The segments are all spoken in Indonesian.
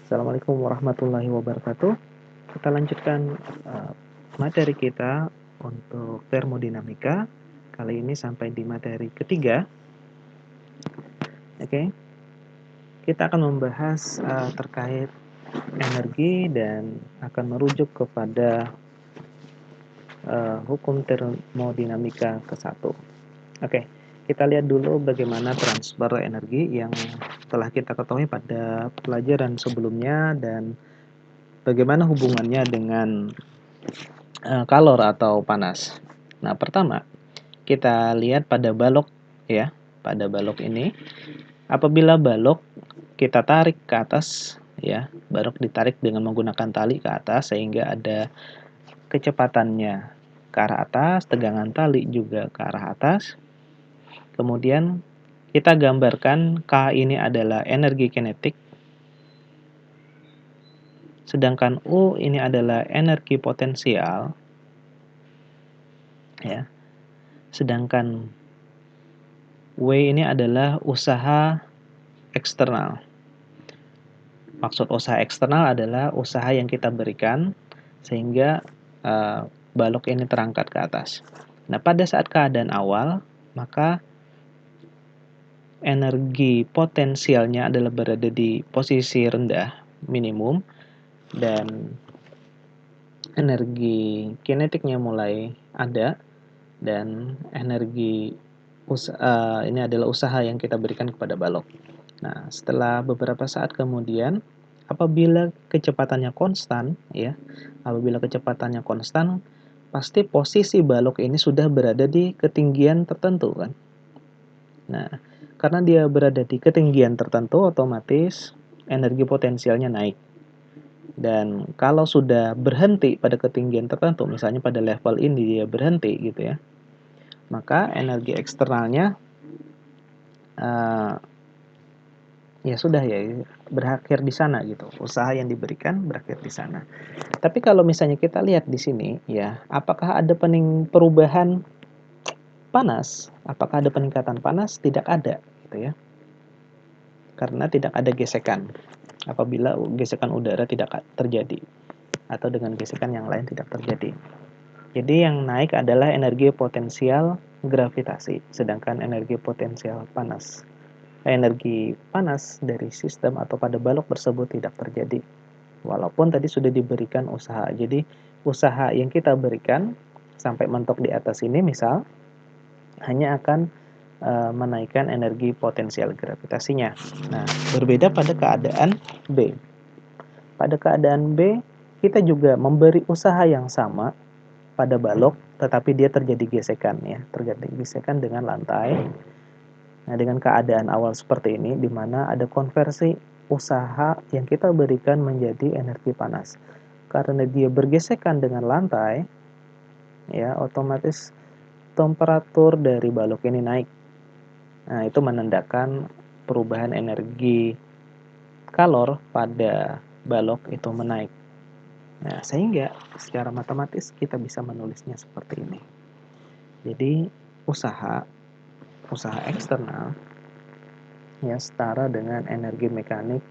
Assalamualaikum warahmatullahi wabarakatuh. Kita lanjutkan materi kita untuk termodinamika. Kali ini sampai di materi ketiga. Oke. Kita akan membahas terkait energi dan akan merujuk kepada hukum termodinamika ke-1. Oke. Kita lihat dulu bagaimana transfer energi yang telah kita ketahui pada pelajaran sebelumnya dan bagaimana hubungannya dengan kalor atau panas. Nah, pertama kita lihat pada balok ya. Pada balok ini, apabila balok kita tarik ke atas ya, balok ditarik dengan menggunakan tali ke atas sehingga ada kecepatannya ke arah atas, tegangan tali juga ke arah atas. Kemudian kita gambarkan K ini adalah energi kinetik, sedangkan U ini adalah energi potensial, ya. Sedangkan W ini adalah usaha eksternal. Maksud usaha eksternal adalah usaha yang kita berikan sehingga balok ini terangkat ke atas. Nah, pada saat keadaan awal, maka energi potensialnya adalah berada di posisi rendah, minimum, dan energi kinetiknya mulai ada, dan energi ini adalah usaha yang kita berikan kepada balok. Nah, setelah beberapa saat kemudian, apabila kecepatannya konstan, ya, pasti posisi balok ini sudah berada di ketinggian tertentu, kan? Nah, karena dia berada di ketinggian tertentu, otomatis energi potensialnya naik. Dan kalau sudah berhenti pada ketinggian tertentu, misalnya pada level ini dia berhenti gitu ya, maka energi eksternalnya ya sudah ya berakhir di sana gitu. Usaha yang diberikan berakhir di sana. Tapi kalau misalnya kita lihat di sini ya, apakah ada perubahan panas? Apakah ada peningkatan panas? Tidak ada gitu ya. Karena tidak ada gesekan. Apabila gesekan udara tidak terjadi atau dengan gesekan yang lain tidak terjadi. Jadi yang naik adalah energi potensial gravitasi, sedangkan energi potensial panas, energi panas dari sistem atau pada balok tersebut tidak terjadi. Walaupun tadi sudah diberikan usaha. Jadi usaha yang kita berikan sampai mentok di atas ini misal hanya akan menaikkan energi potensial gravitasinya. Nah, berbeda pada keadaan B. Pada keadaan B, kita juga memberi usaha yang sama pada balok, tetapi dia terjadi gesekan ya, terjadi gesekan dengan lantai. Nah, dengan keadaan awal seperti ini, di mana ada konversi usaha yang kita berikan menjadi energi panas. Karena dia bergesekan dengan lantai, ya otomatis temperatur dari balok ini naik. Nah, itu menandakan perubahan energi kalor pada balok itu menaik. Nah, sehingga secara matematis kita bisa menulisnya seperti ini. Jadi, usaha eksternal ya setara dengan energi mekanik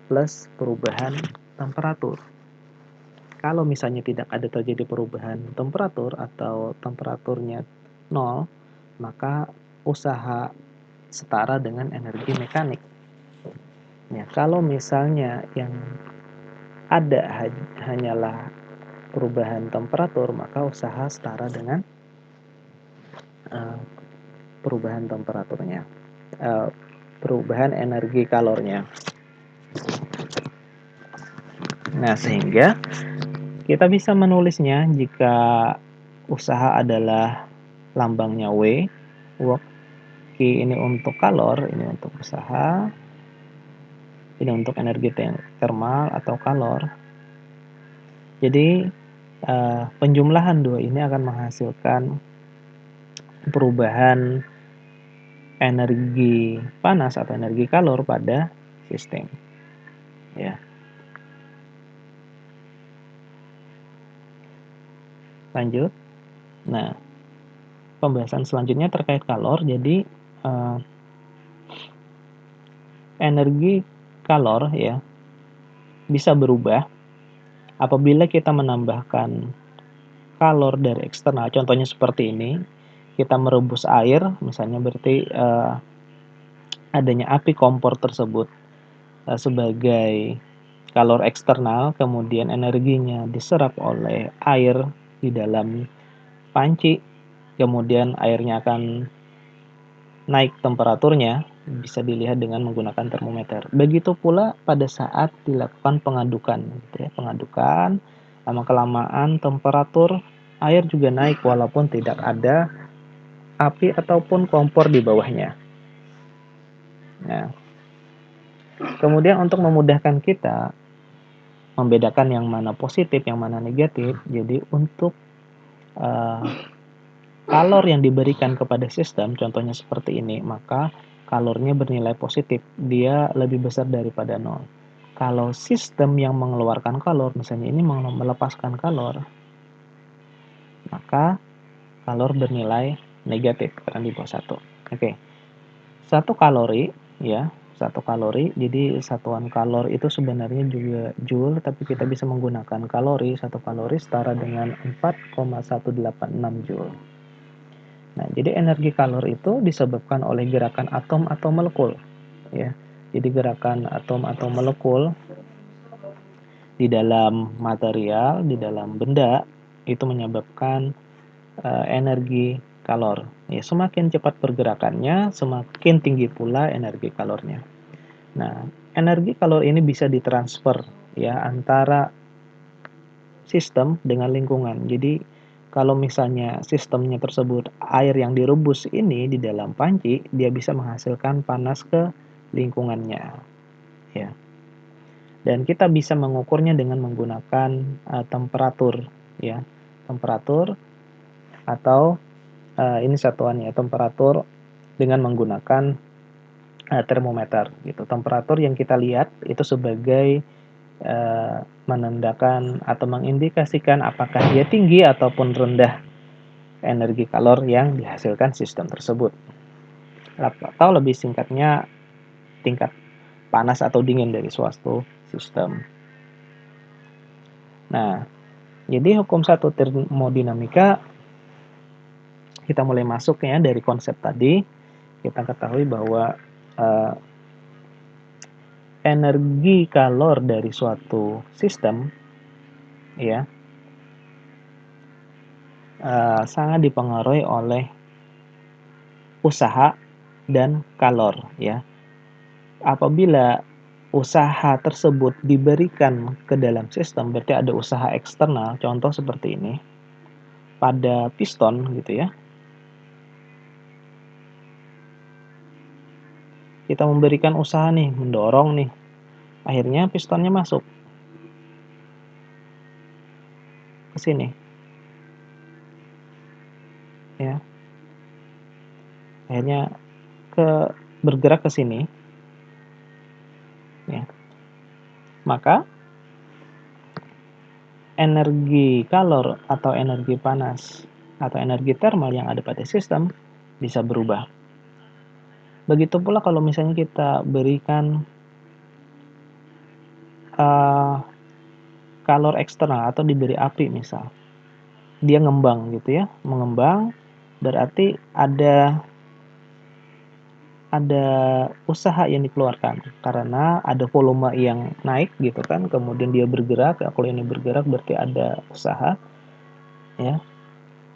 plus perubahan temperatur. Kalau misalnya tidak ada terjadi perubahan temperatur atau temperaturnya 0, maka usaha setara dengan energi mekanik. Ya, kalau misalnya yang ada hanyalah perubahan temperatur, maka usaha setara dengan perubahan temperaturnya, perubahan energi kalornya. Nah, sehingga kita bisa menulisnya jika usaha adalah lambangnya W, work, Q ini untuk kalor, ini untuk usaha, ini untuk energi termal atau kalor. Jadi penjumlahan dua ini akan menghasilkan perubahan energi panas atau energi kalor pada sistem. Ya. Lanjut. Nah, pembahasan selanjutnya terkait kalor. Jadi energi kalor ya bisa berubah apabila kita menambahkan kalor dari eksternal. Contohnya seperti ini, kita merebus air, misalnya berarti adanya api kompor tersebut sebagai kalor eksternal, kemudian energinya diserap oleh air di dalam panci, kemudian airnya akan naik temperaturnya, bisa dilihat dengan menggunakan termometer. Begitu pula pada saat dilakukan pengadukan, gitu ya, pengadukan, lama-kelamaan temperatur air juga naik walaupun tidak ada api ataupun kompor di bawahnya. Nah, kemudian untuk memudahkan kita membedakan yang mana positif, yang mana negatif, jadi untuk uh, kalor yang diberikan kepada sistem, contohnya seperti ini, maka kalornya bernilai positif, dia lebih besar daripada 0. Kalau sistem yang mengeluarkan kalor, misalnya ini melepaskan kalor, maka kalor bernilai negatif karena di bawah 1. Oke. 1 kalori, ya, 1 kalori, jadi satuan kalor itu sebenarnya juga joule, tapi kita bisa menggunakan kalori. 1 kalori setara dengan 4,186 joule. Nah, jadi energi kalor itu disebabkan oleh gerakan atom atau molekul, ya. Jadi gerakan atom atau molekul di dalam material, di dalam benda itu menyebabkan energi kalor. Ya, semakin cepat pergerakannya, semakin tinggi pula energi kalornya. Nah, energi kalor ini bisa ditransfer ya antara sistem dengan lingkungan. Jadi kalau misalnya sistemnya tersebut air yang direbus ini di dalam panci, dia bisa menghasilkan panas ke lingkungannya, ya. Dan kita bisa mengukurnya dengan menggunakan temperatur, ya, temperatur atau ini satuannya temperatur dengan menggunakan termometer, gitu. Temperatur yang kita lihat itu sebagai menandakan atau mengindikasikan apakah dia tinggi ataupun rendah energi kalor yang dihasilkan sistem tersebut. Atau lebih singkatnya tingkat panas atau dingin dari suatu sistem. Nah, jadi hukum 1 termodinamika kita mulai masuk ya dari konsep tadi. Kita ketahui bahwa energi kalor dari suatu sistem ya sangat dipengaruhi oleh usaha dan kalor ya. Apabila usaha tersebut diberikan ke dalam sistem, berarti ada usaha eksternal, contoh seperti ini. Pada piston gitu ya. Kita memberikan usaha nih, mendorong nih. Akhirnya pistonnya masuk ke sini. Ya. Akhirnya bergerak ke sini. Ya. Maka energi kalor atau energi panas atau energi termal yang ada pada sistem bisa berubah. Begitu pula kalau misalnya kita berikan kalor eksternal atau diberi api misal. Dia ngembang gitu ya, mengembang berarti ada usaha yang dikeluarkan karena ada volume yang naik gitu kan, kemudian dia bergerak. Kalau ini bergerak berarti ada usaha ya.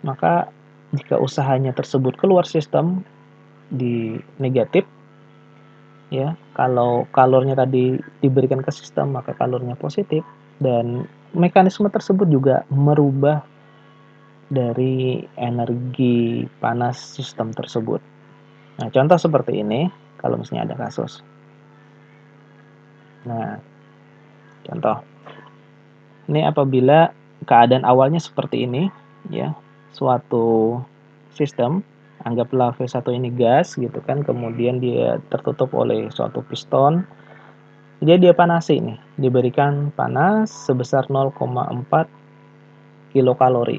Maka jika usahanya tersebut keluar sistem di negatif ya, kalau kalornya tadi diberikan ke sistem maka kalornya positif, dan mekanisme tersebut juga merubah dari energi panas sistem tersebut. Nah, contoh seperti ini kalau misalnya ada kasus. Nah, contoh. Ini apabila keadaan awalnya seperti ini, ya, suatu sistem, anggaplah V1 ini gas gitu kan, kemudian dia tertutup oleh suatu piston, jadi dia panasi nih, diberikan panas sebesar 0,4 kilokalori,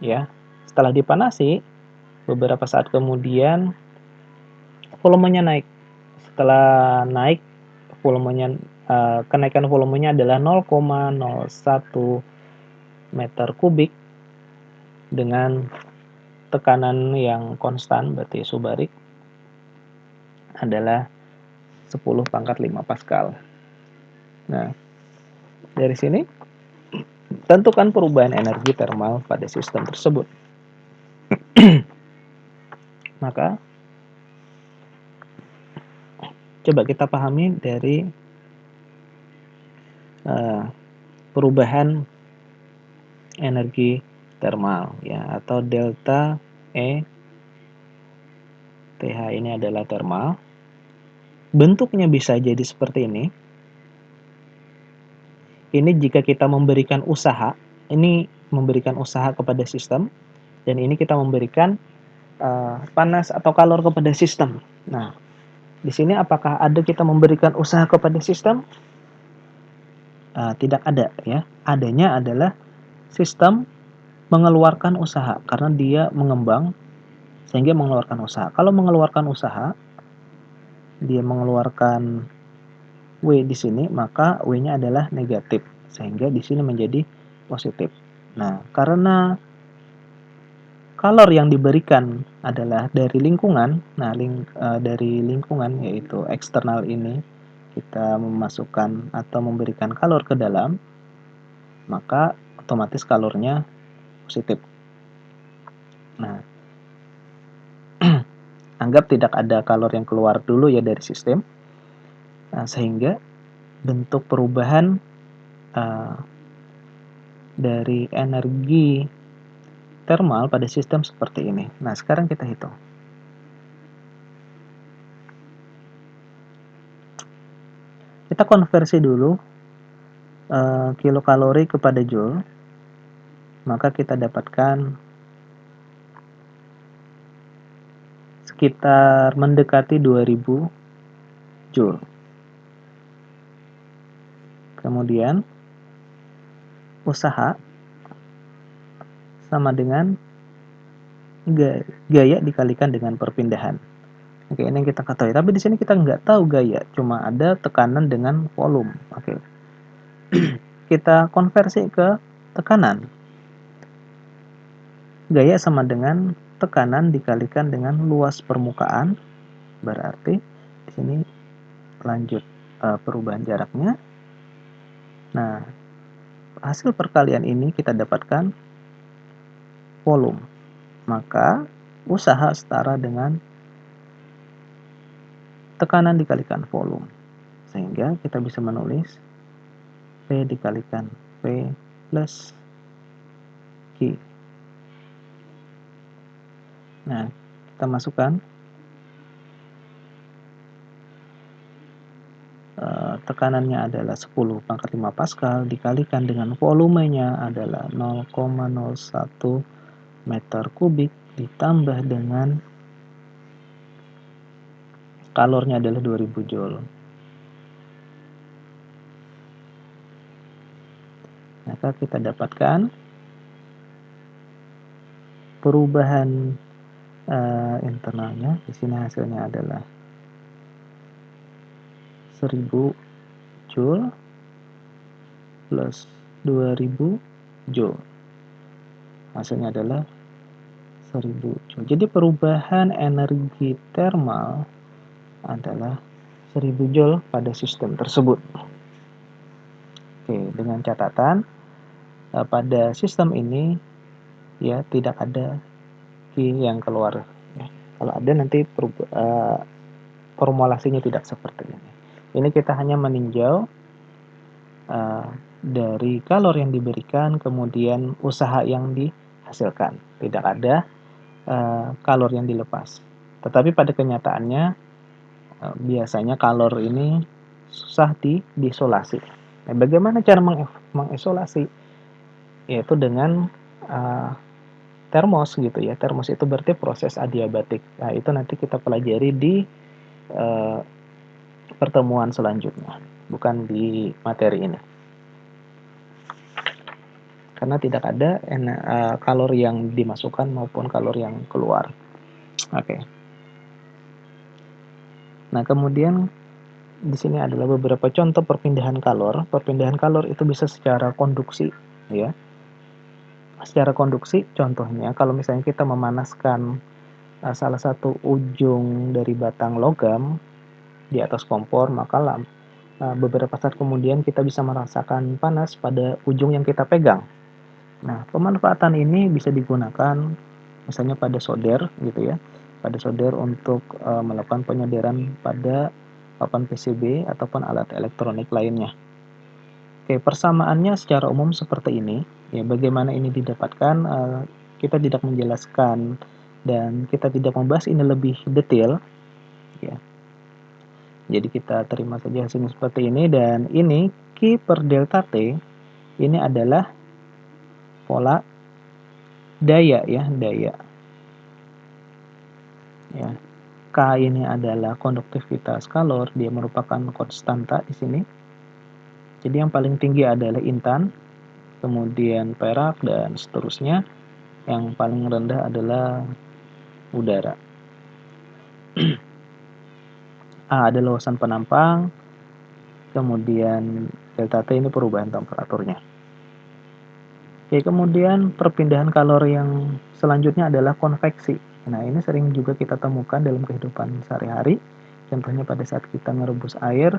ya. Setelah dipanasi, beberapa saat kemudian volumenya naik. Setelah naik volumenya kenaikan volumenya adalah 0,01 meter kubik dengan tekanan yang konstan, berarti subarik adalah 10⁵ Pascal. Nah, dari sini tentukan perubahan energi termal pada sistem tersebut. Maka coba kita pahami dari perubahan energi termal ya, atau delta E TH ini adalah termal. Bentuknya bisa jadi seperti ini. Ini jika kita memberikan usaha, ini memberikan usaha kepada sistem, dan ini kita memberikan panas atau kalor kepada sistem. Nah, di sini apakah ada kita memberikan usaha kepada sistem? Tidak ada ya. Adanya adalah sistem mengeluarkan usaha karena dia mengembang sehingga mengeluarkan usaha. Kalau mengeluarkan usaha, dia mengeluarkan W di sini, maka W-nya adalah negatif sehingga di sini menjadi positif. Nah, karena kalor yang diberikan adalah dari lingkungan, dari lingkungan yaitu eksternal ini kita memasukkan atau memberikan kalor ke dalam, maka otomatis kalornya positif. Nah, anggap tidak ada kalor yang keluar dulu ya dari sistem, sehingga bentuk perubahan dari energi termal pada sistem seperti ini. Nah, sekarang kita hitung. Kita konversi dulu kilokalori kepada joule, maka kita dapatkan sekitar mendekati 2000 joule. Kemudian usaha sama dengan gaya dikalikan dengan perpindahan. Oke, ini yang kita ketahui. Tapi di sini kita nggak tahu gaya, cuma ada tekanan dengan volume. Oke, kita konversi ke tekanan. Gaya sama dengan tekanan dikalikan dengan luas permukaan, berarti di sini lanjut perubahan jaraknya. Nah, hasil perkalian ini kita dapatkan volume. Maka usaha setara dengan tekanan dikalikan volume. Sehingga kita bisa menulis P dikalikan P plus Q. Nah, kita masukkan tekanannya adalah 10⁵ Pascal dikalikan dengan volumenya adalah 0,01 meter kubik ditambah dengan kalornya adalah 2000 joule. Maka kita dapatkan perubahan internalnya. Di sini hasilnya adalah 1000 joule plus 2000 joule. Hasilnya adalah 1000 joule. Jadi perubahan energi termal adalah 1000 joule pada sistem tersebut. Oke, dengan catatan pada sistem ini ya tidak ada Q yang keluar. Ya. Kalau ada nanti formulasinya tidak seperti ini. Ini kita hanya meninjau dari kalor yang diberikan, kemudian usaha yang dihasilkan. Tidak ada kalor yang dilepas. Tetapi pada kenyataannya biasanya kalor ini susah diisolasi. Nah, bagaimana cara mengisolasi? Yaitu dengan termos gitu ya. Termos itu berarti proses adiabatik. Nah, itu nanti kita pelajari di pertemuan selanjutnya, bukan di materi ini. Karena tidak ada kalor yang dimasukkan maupun kalor yang keluar. Oke. Nah, kemudian di sini adalah beberapa contoh perpindahan kalor. Perpindahan kalor itu bisa secara konduksi, ya. Secara konduksi, contohnya kalau misalnya kita memanaskan salah satu ujung dari batang logam di atas kompor, maka beberapa saat kemudian kita bisa merasakan panas pada ujung yang kita pegang. Nah, pemanfaatan ini bisa digunakan misalnya pada solder gitu ya, pada solder untuk melakukan penyolderan pada papan PCB ataupun alat elektronik lainnya. Oke, persamaannya secara umum seperti ini. Ya, bagaimana ini didapatkan, kita tidak menjelaskan dan kita tidak membahas ini lebih detail, ya. Jadi kita terima saja hasilnya seperti ini, dan ini Q per delta T ini adalah pola daya, ya, daya. Ya. K ini adalah konduktivitas kalor, dia merupakan konstanta di sini. Jadi yang paling tinggi adalah intan, kemudian perak, dan seterusnya. Yang paling rendah adalah udara. A adalah luasan penampang, kemudian delta T ini perubahan temperaturnya. Oke, kemudian perpindahan kalor yang selanjutnya adalah konveksi. Nah, ini sering juga kita temukan dalam kehidupan sehari-hari. Contohnya pada saat kita merebus air,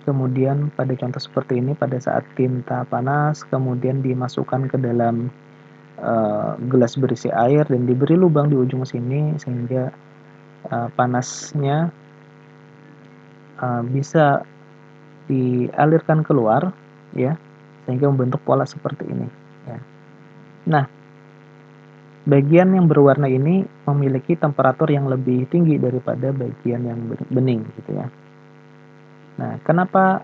kemudian pada contoh seperti ini pada saat tinta panas, kemudian dimasukkan ke dalam gelas berisi air dan diberi lubang di ujung sini sehingga panasnya bisa dialirkan keluar, ya, sehingga membentuk pola seperti ini, ya. Nah, bagian yang berwarna ini memiliki temperatur yang lebih tinggi daripada bagian yang bening, gitu ya. Nah, kenapa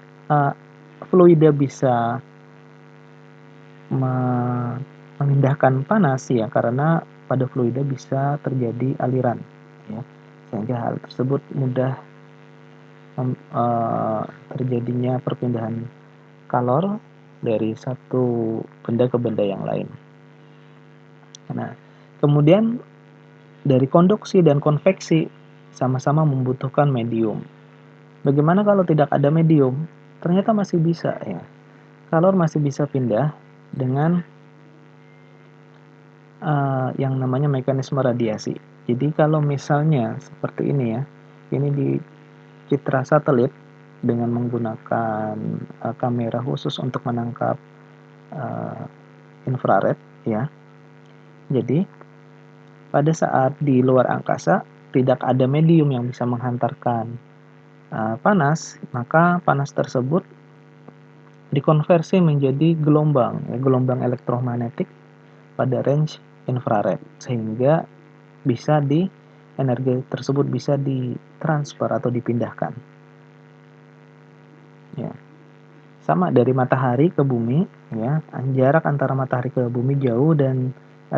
fluida bisa memindahkan panas, ya? Karena pada fluida bisa terjadi aliran, ya, sehingga hal tersebut mudah terjadinya perpindahan kalor dari satu benda ke benda yang lain. Nah, kemudian dari konduksi dan konveksi sama-sama membutuhkan medium. Bagaimana kalau tidak ada medium? Ternyata masih bisa, ya. Kalor masih bisa pindah dengan yang namanya mekanisme radiasi. Jadi kalau misalnya seperti ini, ya, ini di citra satelit dengan menggunakan kamera khusus untuk menangkap infrared, ya. Jadi pada saat di luar angkasa tidak ada medium yang bisa menghantarkan panas, maka panas tersebut dikonversi menjadi gelombang, ya, gelombang elektromagnetik pada range infrared, sehingga energi tersebut bisa ditransfer atau dipindahkan. Ya. Sama dari matahari ke bumi, ya, jarak antara matahari ke bumi jauh dan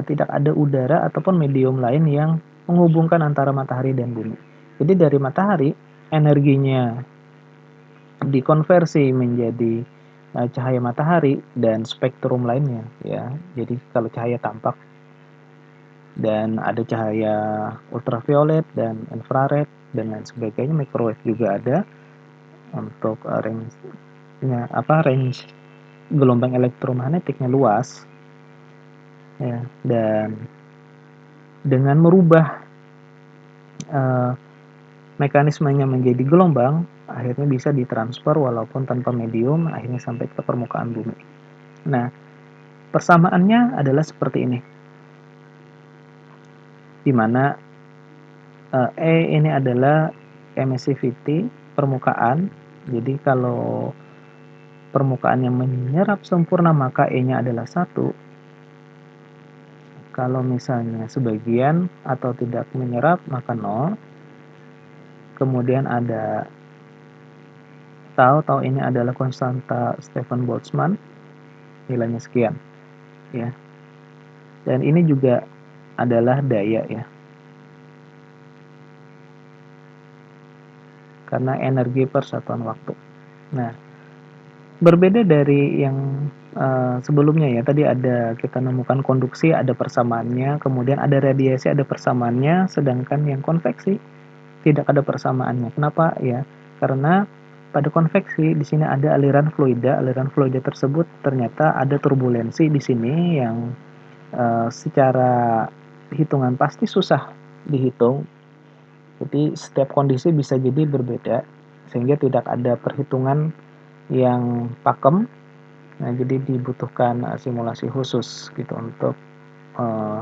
tidak ada udara ataupun medium lain yang menghubungkan antara matahari dan bumi. Jadi dari matahari energinya dikonversi menjadi cahaya matahari dan spektrum lainnya, ya. Jadi kalau cahaya tampak dan ada cahaya ultraviolet dan infrared dan lain sebagainya, microwave juga ada untuk range gelombang elektromagnetiknya luas, ya. Dan dengan merubah mekanismenya menjadi gelombang, akhirnya bisa ditransfer walaupun tanpa medium, akhirnya sampai ke permukaan bumi. Nah, persamaannya adalah seperti ini, di mana E ini adalah emissivity permukaan. Jadi kalau permukaannya menyerap sempurna maka E-nya adalah 1. Kalau misalnya sebagian atau tidak menyerap maka 0. Kemudian ada tau ini adalah konstanta Stefan Boltzmann, nilainya sekian, ya. Dan ini juga adalah daya, ya. Karena energi per satuan waktu. Nah, berbeda dari yang sebelumnya, ya. Tadi kita nemukan konduksi, ada persamaannya, kemudian ada radiasi, ada persamaannya, sedangkan yang konveksi tidak ada persamaannya. Kenapa, ya? Karena pada konveksi di sini ada aliran fluida tersebut ternyata ada turbulensi di sini yang secara hitungan pasti susah dihitung. Jadi setiap kondisi bisa jadi berbeda sehingga tidak ada perhitungan yang pakem. Nah, jadi dibutuhkan simulasi khusus gitu untuk uh,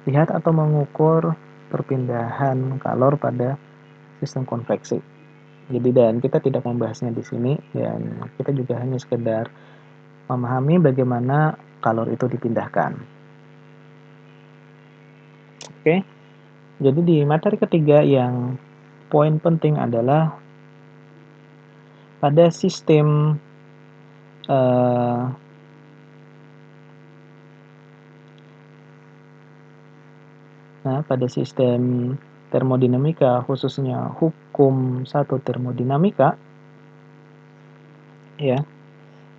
lihat atau mengukur perpindahan kalor pada sistem konveksi. Jadi dan kita tidak membahasnya di sini dan kita juga hanya sekedar memahami bagaimana kalor itu dipindahkan. Oke. Jadi di materi ketiga yang poin penting adalah pada sistem uh, pada sistem termodinamika, khususnya hukum satu termodinamika, ya,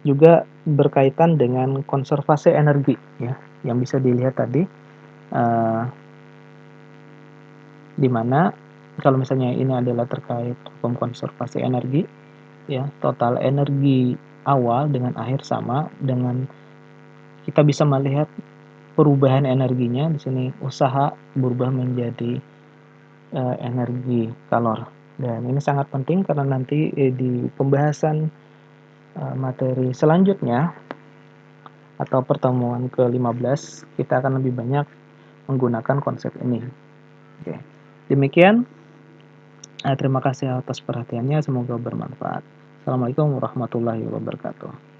juga berkaitan dengan konservasi energi, ya, yang bisa dilihat tadi, uh, di mana kalau misalnya ini adalah terkait hukum konservasi energi, ya, total energi awal dengan akhir sama, dengan kita bisa melihat perubahan energinya di sini usaha berubah menjadi energi kalor. Dan ini sangat penting karena nanti di pembahasan materi selanjutnya atau pertemuan ke-15 kita akan lebih banyak menggunakan konsep ini. Oke. Demikian, terima kasih atas perhatiannya, semoga bermanfaat. Assalamualaikum warahmatullahi wabarakatuh.